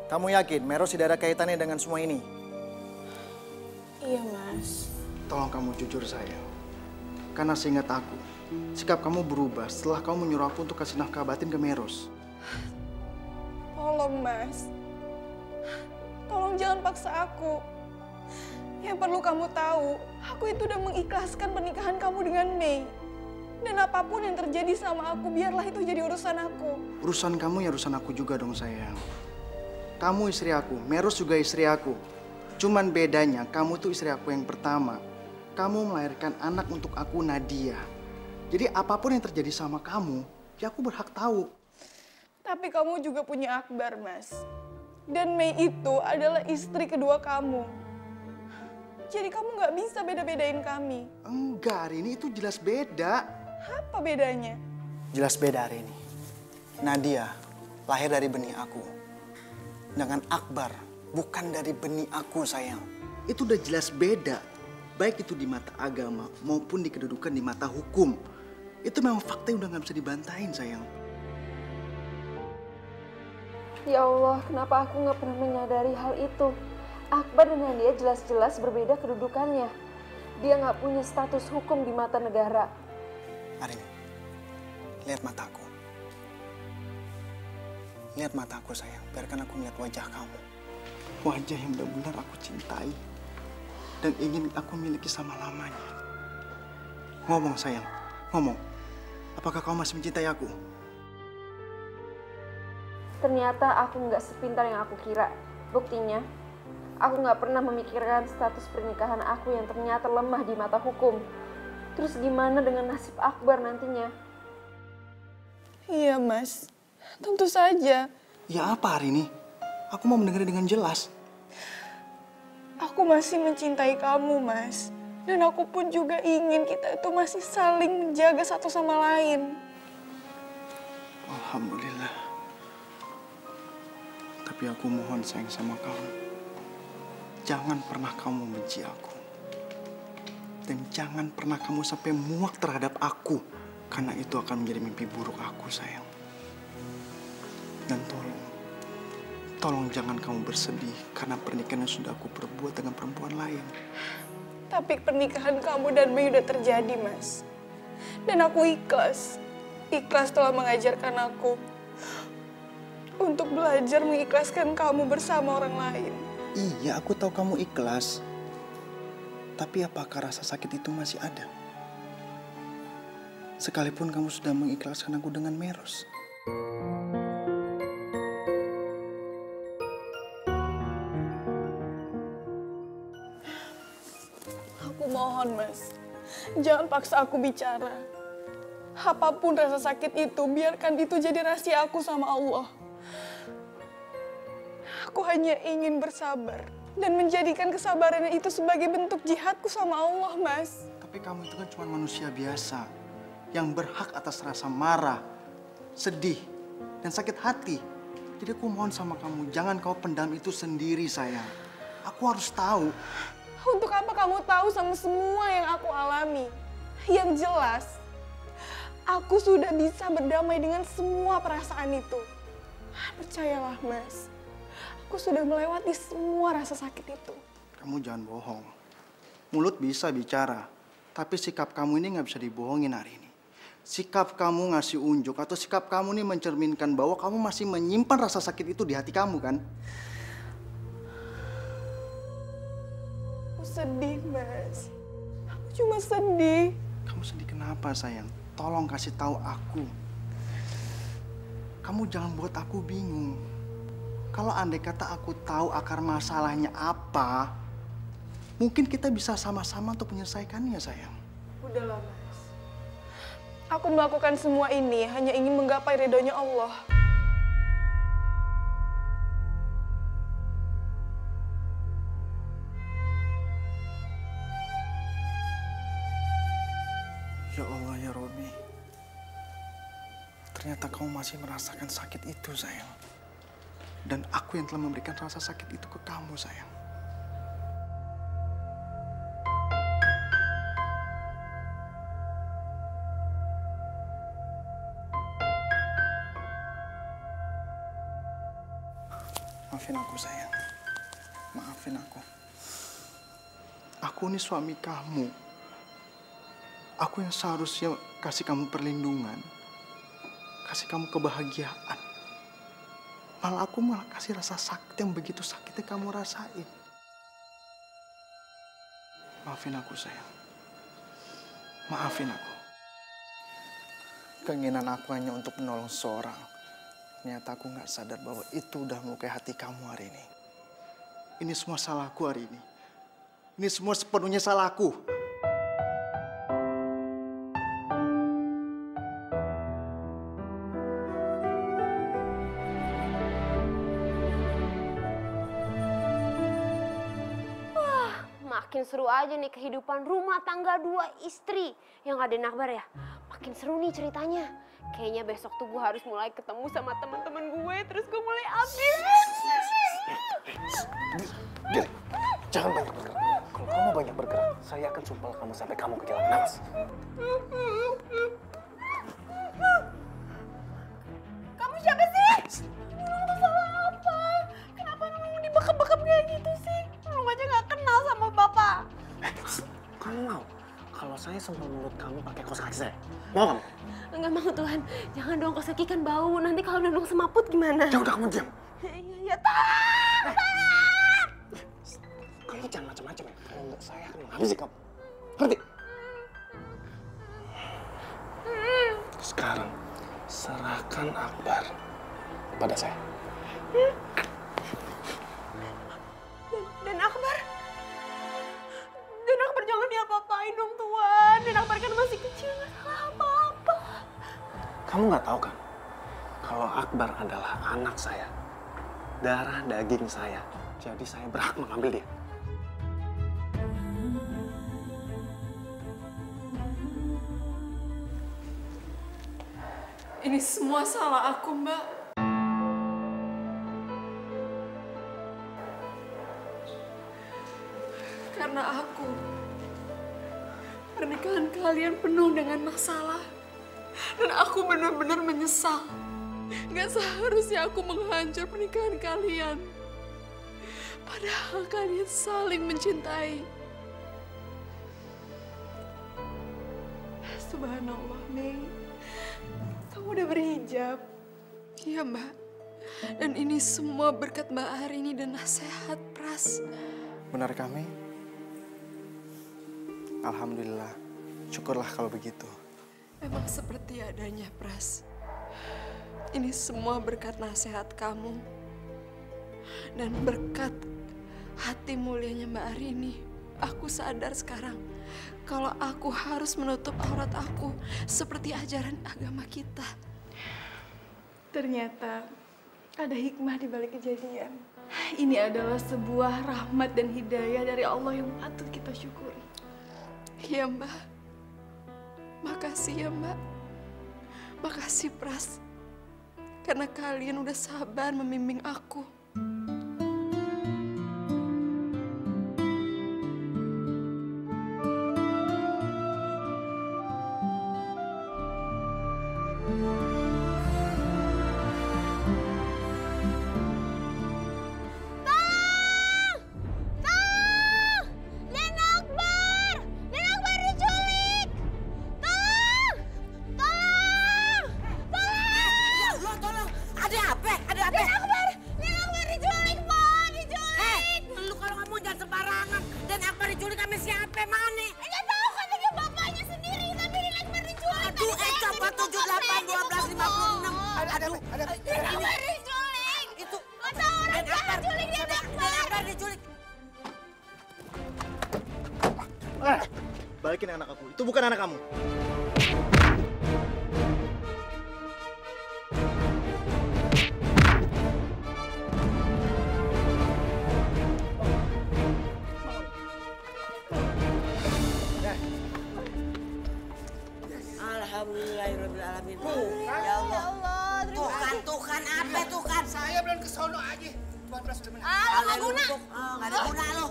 Kamu yakin Meros tidak ada kaitannya dengan semua ini? Iya, Mas. Tolong kamu jujur, sayang. Karena seingat aku, sikap kamu berubah setelah kamu menyuruh aku untuk kasih nafkah batin ke Meros. Tolong, Mas. Tolong jangan paksa aku. Yang perlu kamu tahu, aku itu udah mengikhlaskan pernikahan kamu dengan Mei. Dan apapun yang terjadi sama aku, biarlah itu jadi urusan aku. Urusan kamu ya urusan aku juga dong sayang. Kamu istri aku, Meros juga istri aku. Cuman bedanya kamu tuh istri aku yang pertama. Kamu melahirkan anak untuk aku, Nadia. Jadi apapun yang terjadi sama kamu, ya aku berhak tahu. Tapi kamu juga punya Akbar, Mas. Dan Mei itu adalah istri kedua kamu. Jadi kamu nggak bisa beda-bedain kami. Enggak, hari ini itu jelas beda. Apa bedanya? Jelas beda hari ini. Nadia lahir dari benih aku. Dengan Akbar bukan dari benih aku sayang. Itu udah jelas beda. Baik itu di mata agama maupun di kedudukan di mata hukum. Itu memang fakta yang udah gak bisa dibantahin sayang. Ya Allah, kenapa aku nggak pernah menyadari hal itu? Akbar dan Nadia jelas-jelas berbeda kedudukannya. Dia nggak punya status hukum di mata negara. Arini, lihat mataku. Lihat mataku sayang, biarkan aku lihat wajah kamu. Wajah yang benar-benar aku cintai. Dan ingin aku miliki selama-lamanya. Ngomong sayang, ngomong. Apakah kau masih mencintai aku? Ternyata aku nggak sepintar yang aku kira. Buktinya, aku nggak pernah memikirkan status pernikahan aku yang ternyata lemah di mata hukum. Terus gimana dengan nasib Akbar nantinya? Iya, Mas. Tentu saja. Ya apa hari ini? Aku mau mendengar dengan jelas. Aku masih mencintai kamu, Mas. Dan aku pun juga ingin kita itu masih saling menjaga satu sama lain. Alhamdulillah. Tapi aku mohon sayang sama kamu. Jangan pernah kamu membenci aku. Dan jangan pernah kamu sampai muak terhadap aku. Karena itu akan menjadi mimpi buruk aku sayang. Dan tolong jangan kamu bersedih karena pernikahan yang sudah aku perbuat dengan perempuan lain. Tapi pernikahan kamu dan Mei udah terjadi, Mas. Dan aku ikhlas. Ikhlas telah mengajarkan aku untuk belajar mengikhlaskan kamu bersama orang lain. Iya, aku tahu kamu ikhlas. Tapi apakah rasa sakit itu masih ada? Sekalipun kamu sudah mengikhlaskan aku dengan Meros. Aku mohon, Mas. Jangan paksa aku bicara. Apapun rasa sakit itu, biarkan itu jadi rahasia aku sama Allah. Aku hanya ingin bersabar dan menjadikan kesabaran itu sebagai bentuk jihadku sama Allah, Mas. Tapi kamu itu kan cuma manusia biasa yang berhak atas rasa marah, sedih, dan sakit hati. Jadi aku mohon sama kamu, jangan kau pendam itu sendiri, sayang. Aku harus tahu. Untuk apa kamu tahu sama semua yang aku alami? Yang jelas, aku sudah bisa berdamai dengan semua perasaan itu. Percayalah, Mas. Aku sudah melewati semua rasa sakit itu. Kamu jangan bohong. Mulut bisa bicara, tapi sikap kamu ini nggak bisa dibohongin hari ini. Sikap kamu ngasih unjuk atau sikap kamu ini mencerminkan bahwa kamu masih menyimpan rasa sakit itu di hati kamu, kan? Aku sedih, Mas. Aku cuma sedih. Kamu sedih kenapa, sayang? Tolong kasih tahu aku. Kamu jangan buat aku bingung. Kalau andai kata aku tahu akar masalahnya apa, mungkin kita bisa sama-sama untuk menyelesaikannya, sayang. Udahlah, Mas. Aku melakukan semua ini hanya ingin menggapai ridhonya Allah. Ya Allah, ya Robi. Ternyata kamu masih merasakan sakit itu, sayang. Dan aku yang telah memberikan rasa sakit itu ke kamu, sayang. Maafin aku, sayang. Maafin aku. Aku ini suami kamu. Aku yang seharusnya kasih kamu perlindungan. Kasih kamu kebahagiaan. Malah aku malah kasih rasa sakit yang begitu sakitnya kamu rasain. Maafin aku, sayang. Maafin aku. Keinginan aku hanya untuk menolong seseorang. Ternyata aku nggak sadar bahwa itu udah melukai hati kamu hari ini. Ini semua salahku hari ini. Ini semua sepenuhnya salahku. Makin seru aja nih kehidupan rumah tangga 2 istri. Yang ada Akbar ya. Makin seru nih ceritanya. Kayaknya besok tuh gue harus mulai ketemu sama teman-teman gue. Terus gue mulai update. Gini, jangan banyak bergerak. Kalau kamu banyak bergerak, saya akan sumpel kamu sampai kamu kehilangan napas. Kamu siapa sih? Nunung salah apa? Kenapa Nunung dibekap-bekap kayak gitu sih? Nunung aja gak kenal sama bapak. Kamu mau? Kalau saya sumpel mulut kamu pakai kaos kaki saya, mau kamu? Enggak mau Tuhan, jangan dong, kaos kaki kan bau. Nanti kalau Nunung semaput gimana? Ya udah kamu diam. Iya, tak. Kamu jangan macam-macam ya. Kalau enggak saya akan menghabisi kamu. Ngerti? Sekarang serahkan Akbar kepada saya. Dan Akbar? Dan Akbar jangan diapa-apain dong Tuhan. Dan Akbar kan masih kecil, nggak salah apa-apa. Kamu nggak tahu kan? Kalau Akbar adalah anak saya. Darah daging saya. Jadi saya berhak mengambil dia. Ini semua salah aku, Mbak. Karena aku, pernikahan kalian penuh dengan masalah. Dan aku benar-benar menyesal. Gak seharusnya aku menghancur pernikahan kalian. Padahal kalian saling mencintai. Subhanallah, Mei. Kamu udah berhijab. Iya, Mbak. Dan ini semua berkat Mbak Arini dan nasihat Pras. Benar kami? Alhamdulillah. Syukurlah kalau begitu. Memang seperti adanya, Pras. Ini semua berkat nasihat kamu. Dan berkat hati mulianya Mbak Arini. Aku sadar sekarang kalau aku harus menutup aurat aku seperti ajaran agama kita. Ternyata ada hikmah di balik kejadian. Ini adalah sebuah rahmat dan hidayah dari Allah yang patut kita syukuri. Iya, Mbak. Makasih ya, Mbak. Makasih, Pras. Karena kalian udah sabar membimbing aku. Balikin anak aku. Itu bukan anak kamu. Alhamdulillahirrahmanirrahim. Ya Allah. Tuh kan apa tuh kan? Saya belum ke sono aja. Tuan Pras sudah menang. Nggak guna. Nggak ada guna lo.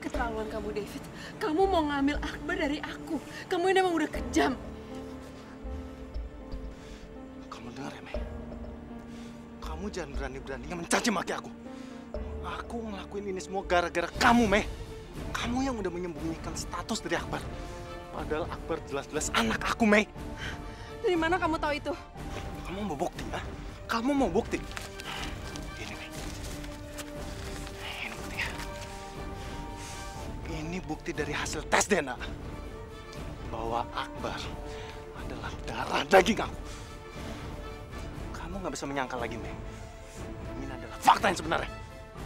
Keterlaluan kamu, David. Kamu mau ngambil Akbar dari aku. Kamu ini emang udah kejam. Kamu dengar ya, Mei? Kamu jangan berani-beraninya mencaci maki aku. Aku ngelakuin ini semua gara-gara kamu, Mei. Kamu yang udah menyembunyikan status dari Akbar. Padahal Akbar jelas-jelas anak aku, Mei. Dari mana kamu tahu itu? Kamu mau bukti, ha? Kamu mau bukti? Ini, Mei. Ini buktinya. Ini bukti dari hasil tes DNA. bahwa Akbar adalah darah daging aku. Kamu nggak bisa menyangkal lagi, Mei. Ini adalah fakta yang sebenarnya.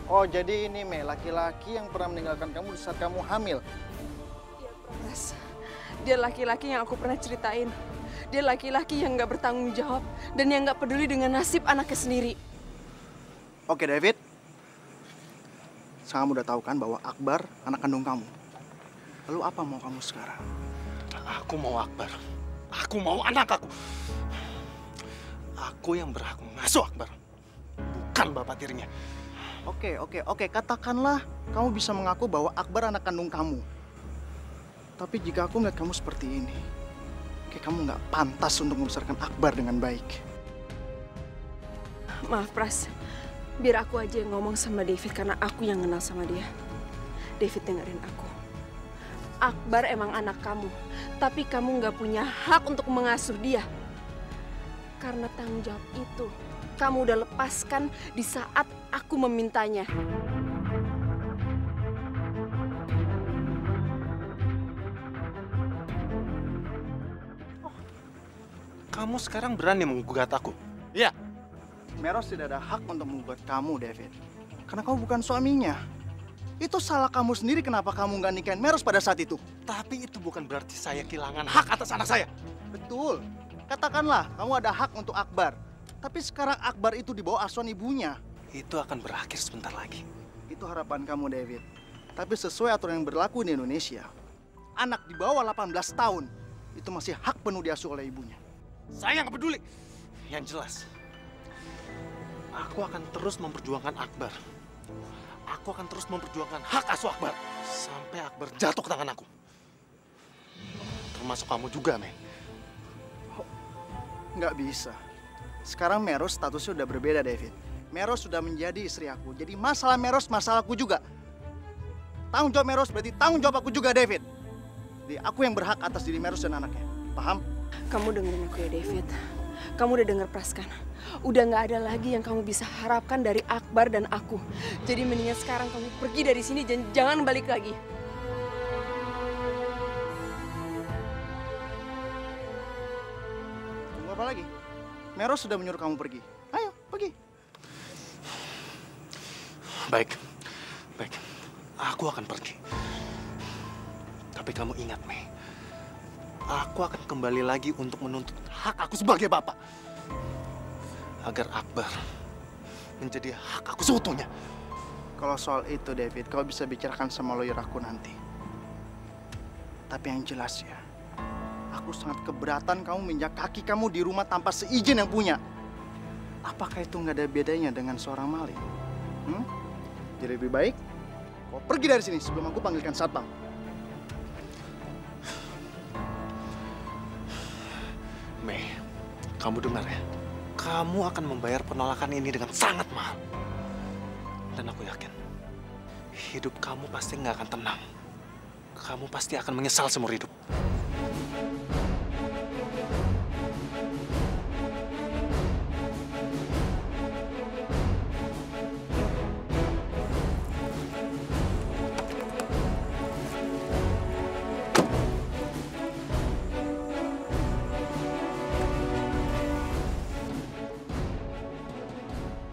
Oh, jadi ini Mei, laki-laki yang pernah meninggalkan kamu di saat kamu hamil. Iya, Pras. Dia laki-laki yang aku pernah ceritain. Dia laki-laki yang nggak bertanggung jawab dan yang nggak peduli dengan nasib anaknya sendiri. Oke, David. Kamu udah tahu kan bahwa Akbar anak kandung kamu. Lalu apa mau kamu sekarang? Aku mau Akbar. Aku mau anak aku. Aku yang berhak mengasuh Akbar, bukan bapak tirinya. Oke. Katakanlah kamu bisa mengaku bahwa Akbar anak kandung kamu. Tapi jika aku melihat kamu seperti ini, kayak kamu nggak pantas untuk membesarkan Akbar dengan baik. Maaf, Pras. Biar aku aja yang ngomong sama David karena aku yang kenal sama dia. David, dengerin aku. Akbar emang anak kamu, tapi kamu nggak punya hak untuk mengasuh dia. Karena tanggung jawab itu, kamu udah lepaskan di saat aku memintanya. Kamu sekarang berani menggugat aku? Iya. Meros tidak ada hak untuk menggugat kamu, David. Karena kamu bukan suaminya. Itu salah kamu sendiri kenapa kamu nggak nikahin Meros pada saat itu. Tapi itu bukan berarti saya kehilangan hak atas anak saya. Betul. Katakanlah kamu ada hak untuk Akbar. Tapi sekarang Akbar itu di bawah asuhan ibunya. Itu akan berakhir sebentar lagi. Itu harapan kamu, David. Tapi sesuai aturan yang berlaku di Indonesia, anak di bawah 18 tahun itu masih hak penuh diasuh oleh ibunya. Saya nggak peduli. Yang jelas, aku akan terus memperjuangkan Akbar. Aku akan terus memperjuangkan hak asuh Akbar sampai Akbar jatuh ke tangan aku. Termasuk kamu juga, Mei. Nggak bisa. Sekarang Meros statusnya udah berbeda, David. Meros sudah menjadi istri aku. Jadi masalah Meros, masalahku juga. Tanggung jawab Meros berarti tanggung jawab aku juga, David. Jadi aku yang berhak atas diri Meros dan anaknya. Paham? Kamu dengerin aku ya, David. Kamu udah denger Pras kan? Udah nggak ada lagi yang kamu bisa harapkan dari Akbar dan aku. Jadi mendingan sekarang kamu pergi dari sini dan jangan balik lagi. Tunggu apa lagi? Meros sudah menyuruh kamu pergi. Ayo, pergi. Baik. Aku akan pergi. Tapi kamu ingat, Mei. Aku akan kembali lagi untuk menuntut hak aku sebagai bapak. Agar Akbar menjadi hak aku seutuhnya. Kalau soal itu, David, kau bisa bicarakan sama lawyer aku nanti. Tapi yang jelas ya, aku sangat keberatan kamu menginjak kaki kamu di rumah tanpa seizin yang punya. Apakah itu nggak ada bedanya dengan seorang maling? Jadi lebih baik kau pergi dari sini sebelum aku panggilkan satpam. Mei, kamu dengar ya? Kamu akan membayar penolakan ini dengan sangat mahal. Dan aku yakin, hidup kamu pasti nggak akan tenang. Kamu pasti akan menyesal seumur hidup.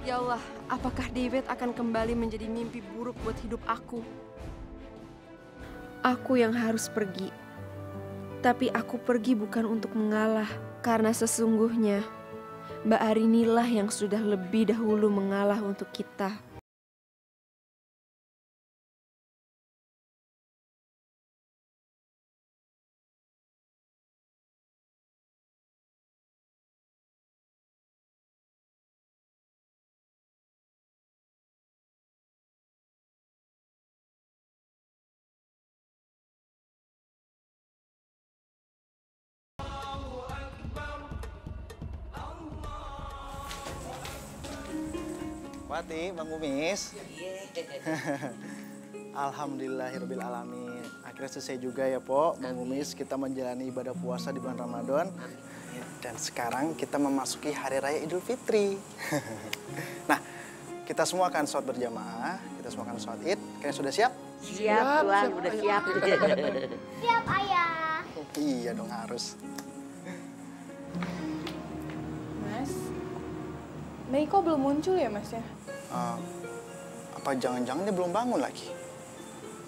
Ya Allah, apakah David akan kembali menjadi mimpi buruk buat hidup aku? Aku yang harus pergi. Tapi aku pergi bukan untuk mengalah. Karena sesungguhnya, Mbak Arinilah yang sudah lebih dahulu mengalah untuk kita. Wati, Bang Umis. Alhamdulillahirrabbilalamin. Akhirnya selesai juga ya, Po. Bang Umis, kita menjalani ibadah puasa di bulan Ramadan. Dan sekarang kita memasuki Hari Raya Idul Fitri. Nah, kita semua akan sholat berjamaah. Kita semua akan sholat Id. Kalian sudah siap? Siap, Tuhan. Udah siap. Siap, Ayah. Iya dong harus. Mas, Mei kok belum muncul ya mas ya? Apa jangan-jangan dia belum bangun lagi?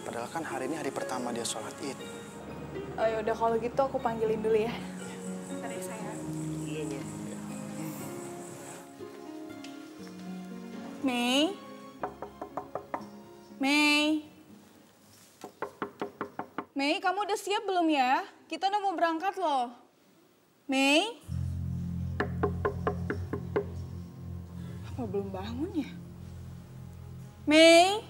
Padahal kan hari ini hari pertama dia sholat Id. Oh yaudah kalau gitu aku panggilin dulu ya. Bentar ya sayang. Iya, iya. Mei? Mei? Mei, kamu udah siap belum ya? Kita udah mau berangkat loh. Mei? Apa belum bangun ya? Mei?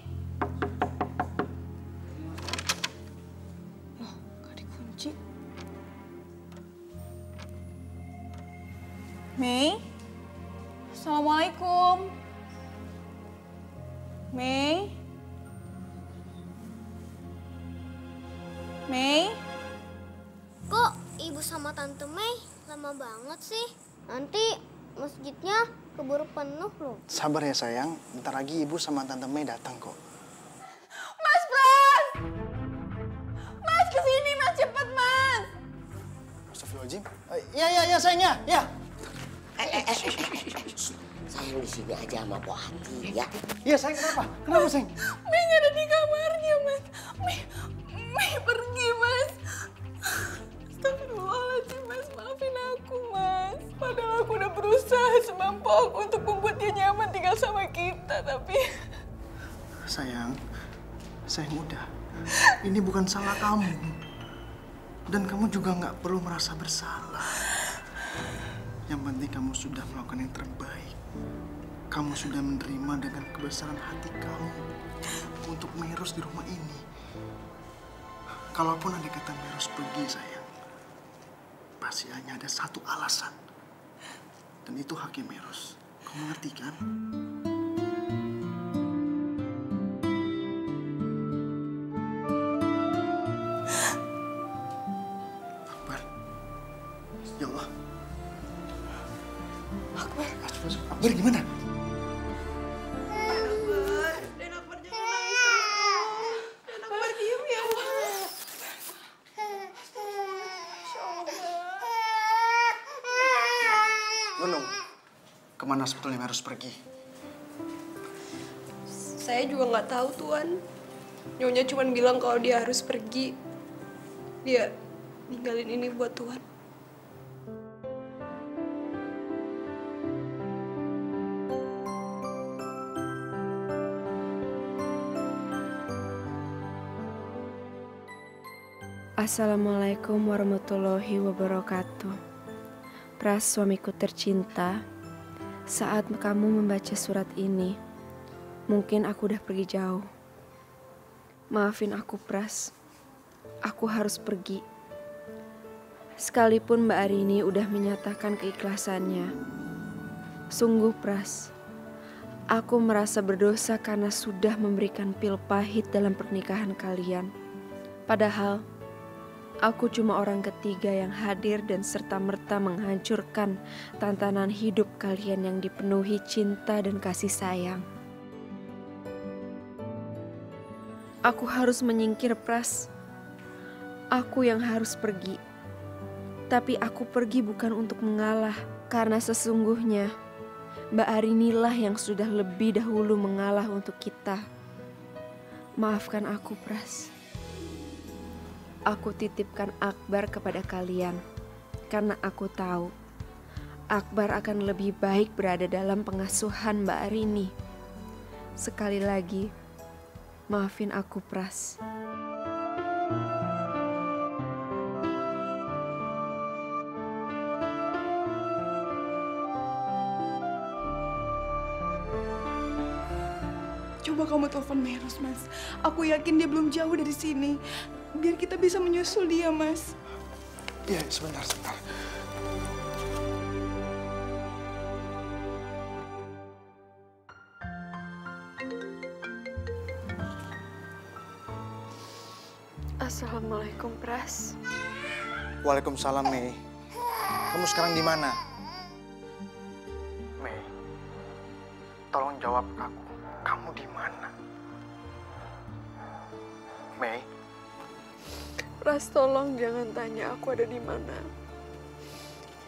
Loh, gak dikunci. Mei? Assalamualaikum. Mei? Mei? Kok ibu sama tante Mei lama banget sih? Nanti masjidnya keburu penuh loh. Sabar ya sayang, bentar lagi ibu sama tante Mei datang kok. Mas Pras! Mas kesini mas, cepet mas! Astagfirullahaladzim. Iya sayang ya. Sayang di sini aja sama Bu Ati ya. Iya sayang, kenapa? Kenapa sayang? Mei gak ada di kamarnya mas. Mei pergi mas. Astagfirullahaladzim mas, maafin aku mas. Padahal aku udah berusaha semampu aku untuk membuat dia nyaman tinggal sama kita, tapi... Sayang udah. Ini bukan salah kamu. Dan kamu juga nggak perlu merasa bersalah. Yang penting kamu sudah melakukan yang terbaik. Kamu sudah menerima dengan kebesaran hati kamu untuk Meros di rumah ini. Kalaupun ada kata Meros pergi sayang, pasti hanya ada satu alasan. Dan itu haknya Meros. Kamu ngerti kan? Akbar. Ya Allah. Akbar gimana? Nunung, kemana sebetulnya harus pergi? Saya juga nggak tahu, Tuan. Nyonya cuma bilang kalau dia harus pergi. Dia ninggalin ini buat Tuan. Assalamualaikum warahmatullahi wabarakatuh. Pras, suamiku tercinta, saat kamu membaca surat ini, mungkin aku udah pergi jauh. Maafin aku, Pras. Aku harus pergi. Sekalipun Mbak Arini udah menyatakan keikhlasannya. Sungguh, Pras, aku merasa berdosa karena sudah memberikan pil pahit dalam pernikahan kalian. Padahal aku cuma orang ketiga yang hadir dan serta-merta menghancurkan tantangan hidup kalian yang dipenuhi cinta dan kasih sayang. Aku harus menyingkir, Pras. Aku yang harus pergi. Tapi aku pergi bukan untuk mengalah, karena sesungguhnya Mbak Arinilah yang sudah lebih dahulu mengalah untuk kita. Maafkan aku, Pras. Aku titipkan Akbar kepada kalian karena aku tahu Akbar akan lebih baik berada dalam pengasuhan Mbak Arini. Sekali lagi, maafin aku, Pras. Coba kamu telepon Meros, Mas. Aku yakin dia belum jauh dari sini. Biar kita bisa menyusul dia, Mas. Iya, sebentar. Assalamualaikum, Pras. Waalaikumsalam, Mei. Kamu sekarang di mana? Mei, tolong jawab aku. Kamu di mana? Mei? Pras, tolong jangan tanya aku ada di mana.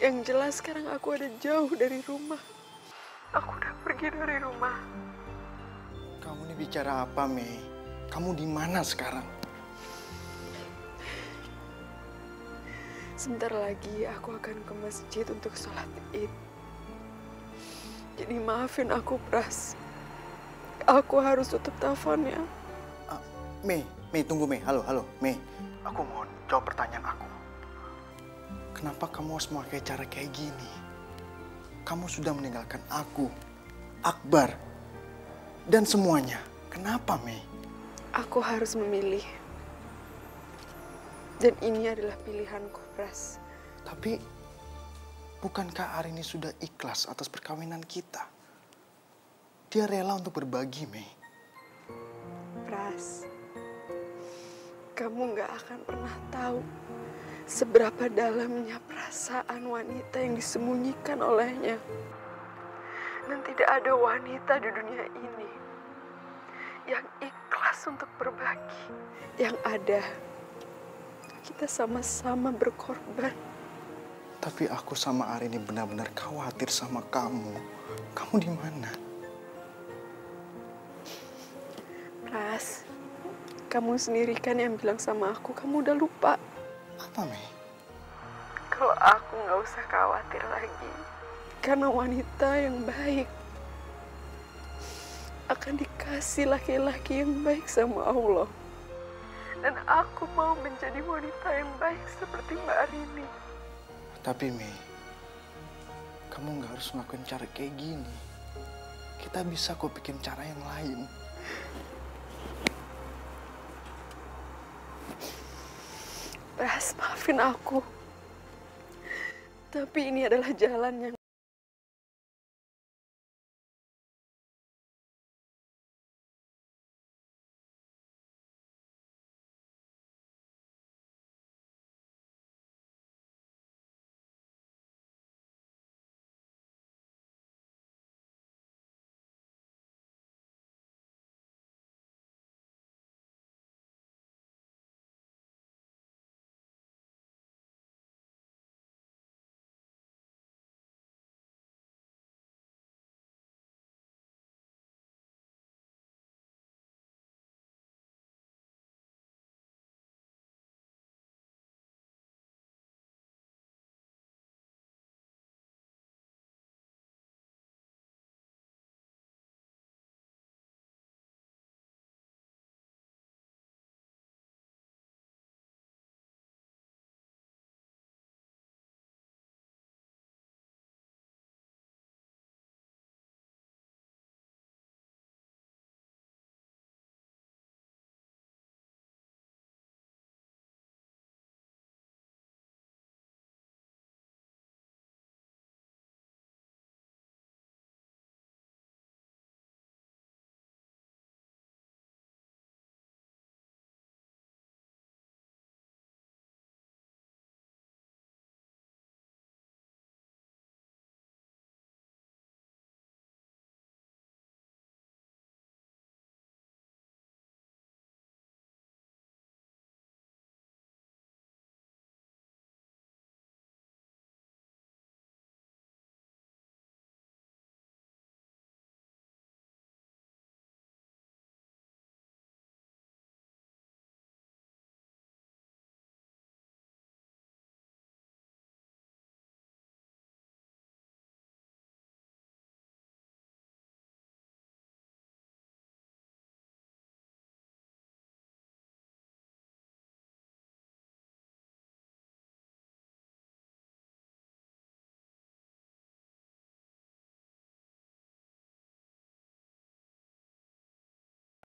Yang jelas sekarang aku ada jauh dari rumah. Aku udah pergi dari rumah. Kamu ini bicara apa, Mei? Kamu di mana sekarang? Sebentar lagi aku akan ke masjid untuk sholat Id. Jadi maafin aku, Pras. Aku harus tutup teleponnya. Mei, tunggu Mei. Halo, Mei. Aku mau jawab pertanyaan aku. Kenapa kamu harus memakai cara kayak gini? Kamu sudah meninggalkan aku, Akbar, dan semuanya. Kenapa, Mei? Aku harus memilih. Dan ini adalah pilihanku, Pras. Tapi, bukankah Arini sudah ikhlas atas perkawinan kita? Dia rela untuk berbagi, Mei. Pras, kamu gak akan pernah tahu seberapa dalamnya perasaan wanita yang disembunyikan olehnya. Dan tidak ada wanita di dunia ini yang ikhlas untuk berbagi. Yang ada, kita sama-sama berkorban. Tapi aku sama Arini benar-benar khawatir sama kamu. Kamu di mana? Pras, kamu sendiri kan yang bilang sama aku, kamu udah lupa. Apa, Mei? Kalau aku gak usah khawatir lagi. Karena wanita yang baik akan dikasih laki-laki yang baik sama Allah. Dan aku mau menjadi wanita yang baik seperti Mbak Arini. Tapi, Mei, kamu gak harus ngelakuin cara kayak gini. Kita bisa kok bikin cara yang lain. Pras, maafin aku. Tapi ini adalah jalan yang